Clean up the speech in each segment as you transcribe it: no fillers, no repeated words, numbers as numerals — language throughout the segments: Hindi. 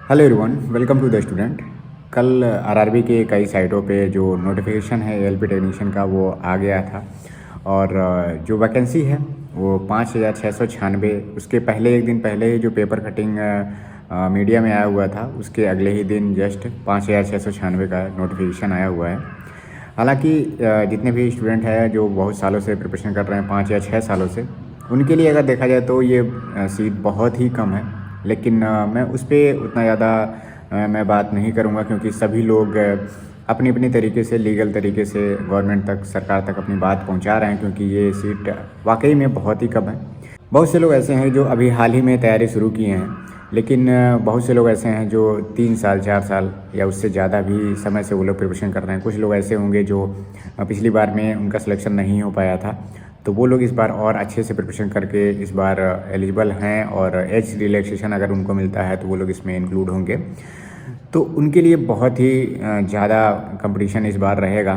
Hello everyone, welcome to the student. कल आरआरबी के कई साइटों पे जो नोटिफिकेशन है एएलपी टेक्नीशियन का वो आ गया था और जो वैकेंसी है वो 5,696। उसके पहले एक दिन पहले ही जो पेपर कटिंग मीडिया में आया हुआ था उसके अगले ही दिन जस्ट 5,696 का नोटिफिकेशन आया हुआ है। हालांकि जितने भी स्टूडेंट हैं जो बहुत सालों से प्रिपरेशन कर रहे हैं 5 या 6 सालों से, उनके लिए अगर देखा जाए तो ये सीट बहुत ही कम है। लेकिन मैं उस पर उतना ज़्यादा मैं बात नहीं करूँगा क्योंकि सभी लोग अपनी अपनी तरीके से लीगल तरीके से गवर्नमेंट तक, सरकार तक अपनी बात पहुँचा रहे हैं क्योंकि ये सीट वाकई में बहुत ही कम है। बहुत से लोग ऐसे हैं जो अभी हाल ही में तैयारी शुरू किए हैं, लेकिन बहुत से लोग ऐसे हैं जो 3 साल 4 साल या उससे ज़्यादा भी समय से वो लोग प्रिपरेशन कर रहे हैं। कुछ लोग ऐसे होंगे जो पिछली बार में उनका सिलेक्शन नहीं हो पाया था, तो वो लोग इस बार और अच्छे से प्रिपरेशन करके इस बार एलिजिबल हैं और एज रिलैक्सेशन अगर उनको मिलता है तो वो लोग इसमें इंक्लूड होंगे। तो उनके लिए बहुत ही ज़्यादा कंपटीशन इस बार रहेगा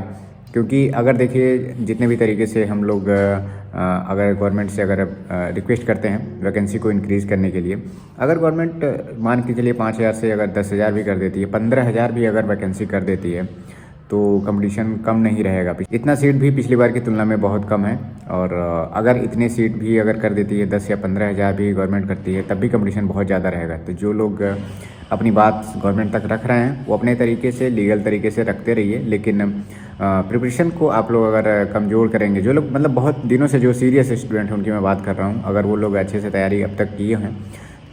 क्योंकि अगर देखिए जितने भी तरीके से हम लोग अगर गवर्नमेंट से अगर रिक्वेस्ट करते हैं वैकेंसी को इंक्रीज़ करने के लिए, अगर गवर्नमेंट मान के चलिए 5,000 से अगर 10,000 भी कर देती है, 15,000 भी अगर वैकेंसी कर देती है तो कंपटीशन कम नहीं रहेगा। इतना सीट भी पिछली बार की तुलना में बहुत कम है और अगर इतने सीट भी अगर कर देती है 10 या 15,000 भी गवर्नमेंट करती है तब भी कंपटीशन बहुत ज़्यादा रहेगा। तो जो लोग अपनी बात गवर्नमेंट तक रख रहे हैं वो अपने तरीके से लीगल तरीके से रखते रहिए, लेकिन प्रिपरेशन को आप लोग अगर कमज़ोर करेंगे, जो लोग मतलब बहुत दिनों से जो सीरियस स्टूडेंट हैं उनकी मैं बात कर रहा हूँ, अगर वो लोग अच्छे से तैयारी अब तक किए हैं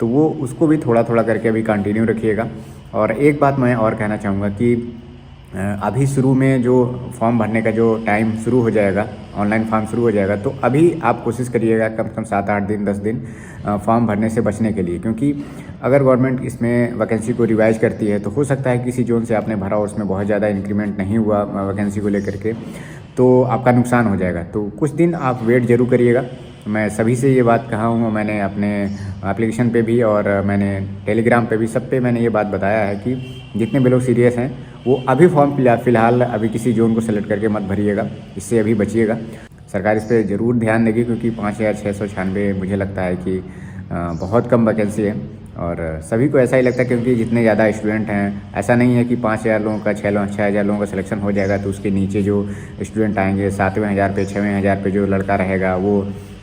तो वो उसको भी थोड़ा थोड़ा करके अभी कंटिन्यू रखिएगा। और एक बात मैं और कहना चाहूँगा कि अभी शुरू में जो फॉर्म भरने का जो टाइम शुरू हो जाएगा, ऑनलाइन फॉर्म शुरू हो जाएगा, तो अभी आप कोशिश करिएगा कम से कम 7-8 दिन 10 दिन फॉर्म भरने से बचने के लिए, क्योंकि अगर गवर्नमेंट इसमें वैकेंसी को रिवाइज करती है तो हो सकता है किसी जोन से आपने भरा और उसमें बहुत ज़्यादा इंक्रीमेंट नहीं हुआ वैकेंसी को लेकर के, तो आपका नुकसान हो जाएगा। तो कुछ दिन आप वेट ज़रूर करिएगा। मैं सभी से ये बात कहा हूँ, मैंने अपने एप्लीकेशन पे भी और मैंने टेलीग्राम पे भी, सब पे मैंने ये बात बताया है कि जितने भी लोग सीरियस हैं वो अभी फॉर्म फ़िलहाल अभी किसी जोन को सेलेक्ट करके मत भरिएगा, इससे अभी बचिएगा। सरकार इस पर ज़रूर ध्यान देगी क्योंकि 5,696 मुझे लगता है कि बहुत कम वैकेंसी है और सभी को ऐसा ही लगता है क्योंकि जितने ज़्यादा स्टूडेंट हैं, ऐसा नहीं है कि 5,000 लोगों का 6,000 लोगों का सिलेक्शन हो जाएगा तो उसके नीचे जो स्टूडेंट आएंगे 7वें हज़ार पे 6वें हज़ार पे जो लड़का रहेगा वो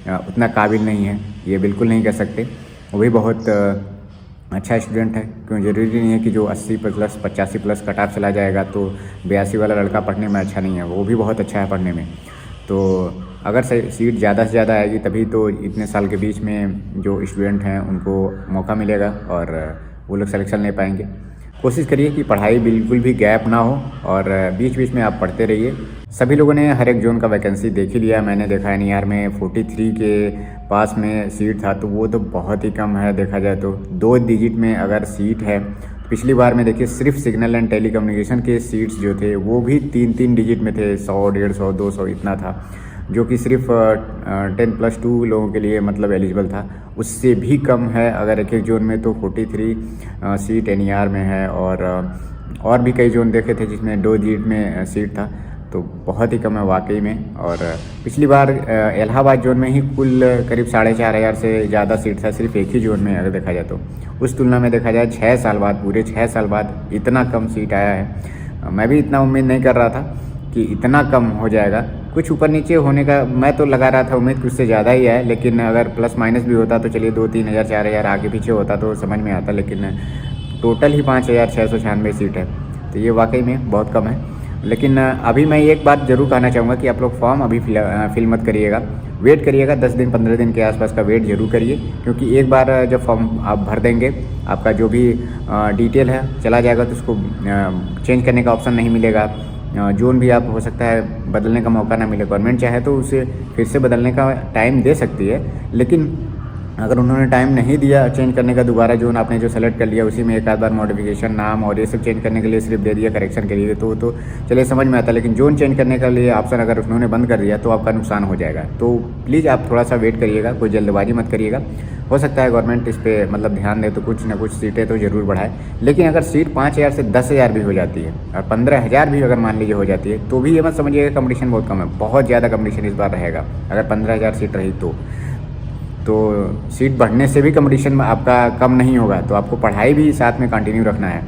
उतना काबिल नहीं है, ये बिल्कुल नहीं कह सकते। वो भी बहुत अच्छा स्टूडेंट है, क्यों ज़रूरी नहीं है कि जो 80 प्लस 85 प्लस कट ऑफ चला जाएगा तो 82 वाला लड़का पढ़ने में अच्छा नहीं है, वो भी बहुत अच्छा है पढ़ने में। तो अगर सीट ज़्यादा से ज़्यादा आएगी तभी तो इतने साल के बीच में जो स्टूडेंट हैं उनको मौका मिलेगा और वो लोग सिलेक्शन ले पाएंगे। कोशिश करिए कि पढ़ाई बिल्कुल भी गैप ना हो और बीच बीच में आप पढ़ते रहिए। सभी लोगों ने हर एक जोन का वैकेंसी देख ही लिया। मैंने देखा है एनईआर में 43 के पास में सीट था, तो वो तो बहुत ही कम है देखा जाए तो। 2 डिजिट में अगर सीट है, पिछली बार में देखिए सिर्फ सिग्नल एंड टेलीकम्युनिकेशन के सीट्स जो थे वो भी 3-3 डिजिट में थे, 100, 150, 200 इतना था, जो कि सिर्फ 10+2 लोगों के लिए मतलब एलिजिबल था। उससे भी कम है अगर एक एक जोन में, तो 43 सीट एनईआर में है और भी कई जोन देखे थे जिसमें 2 डिजिट में सीट था, तो बहुत ही कम है वाकई में। और पिछली बार इलाहाबाद जोन में ही कुल करीब 4,500 से ज़्यादा सीट था सिर्फ एक ही जोन में अगर देखा जाए तो। उस तुलना में देखा जाए 6 साल बाद, पूरे 6 साल बाद इतना कम सीट आया है। मैं भी इतना उम्मीद नहीं कर रहा था कि इतना कम हो जाएगा। कुछ ऊपर नीचे होने का मैं तो लगा रहा था उम्मीद कि उससे ज़्यादा ही है, लेकिन अगर प्लस माइनस भी होता तो चलिए 2-3 हज़ार 4 हज़ार आगे पीछे होता तो समझ में आता, लेकिन टोटल ही 5,696 सीट है, तो ये वाकई में बहुत कम है। लेकिन अभी मैं एक बात ज़रूर कहना चाहूँगा कि आप लोग फॉर्म अभी फिल मत करिएगा, वेट करिएगा। 10 दिन 15 दिन के आसपास का वेट ज़रूर करिए, क्योंकि एक बार जब फॉर्म आप भर देंगे आपका जो भी डिटेल है चला जाएगा तो उसको चेंज करने का ऑप्शन नहीं मिलेगा। जोन भी आप हो सकता है बदलने का मौका ना मिले। गवर्नमेंट चाहे तो उसे फिर से बदलने का टाइम दे सकती है, लेकिन अगर उन्होंने टाइम नहीं दिया चेंज करने का, दोबारा जोन आपने जो सेलेक्ट कर लिया उसी में एक आध बार मॉडिफिकेशन, नाम और ये सब चेंज करने के लिए सिर्फ दे दिया करेक्शन के लिए, तो चलिए समझ में आता है। लेकिन जोन चेंज करने के लिए ऑप्शन अगर उन्होंने बंद कर दिया तो आपका नुकसान हो जाएगा। तो प्लीज़ आप थोड़ा सा वेट करिएगा, कोई जल्दबाजी मत करिएगा। हो सकता है गवर्नमेंट इस पर मतलब ध्यान दे तो कुछ ना कुछ सीटें तो ज़रूर बढ़ाए, लेकिन अगर सीट 5,000 से 10,000 भी हो जाती है और 15,000 भी अगर मान लीजिए हो जाती है तो भी ये मत समझिएगा कंपटीशन बहुत कम है। बहुत ज़्यादा कंपटीशन इस बार रहेगा अगर 15,000 सीट रही तो। तो सीट बढ़ने से भी कंपटीशन आपका कम नहीं होगा, तो आपको पढ़ाई भी साथ में कंटिन्यू रखना है।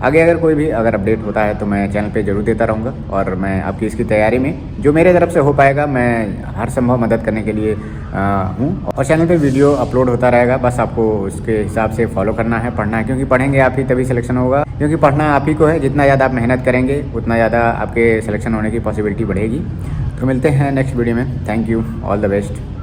आगे अगर कोई भी अपडेट होता है तो मैं चैनल पे ज़रूर देता रहूँगा, और मैं आपकी इसकी तैयारी में जो मेरे तरफ से हो पाएगा मैं हर संभव मदद करने के लिए हूँ। और चैनल पे वीडियो अपलोड होता रहेगा, बस आपको उसके हिसाब से फॉलो करना है, पढ़ना है, क्योंकि पढ़ेंगे आप ही तभी सिलेक्शन होगा, क्योंकि पढ़ना आप ही को है। जितना ज़्यादा आप मेहनत करेंगे उतना ज़्यादा आपके सिलेक्शन होने की पॉसिबिलिटी बढ़ेगी। तो मिलते हैं नेक्स्ट वीडियो में। Thank you, all the best.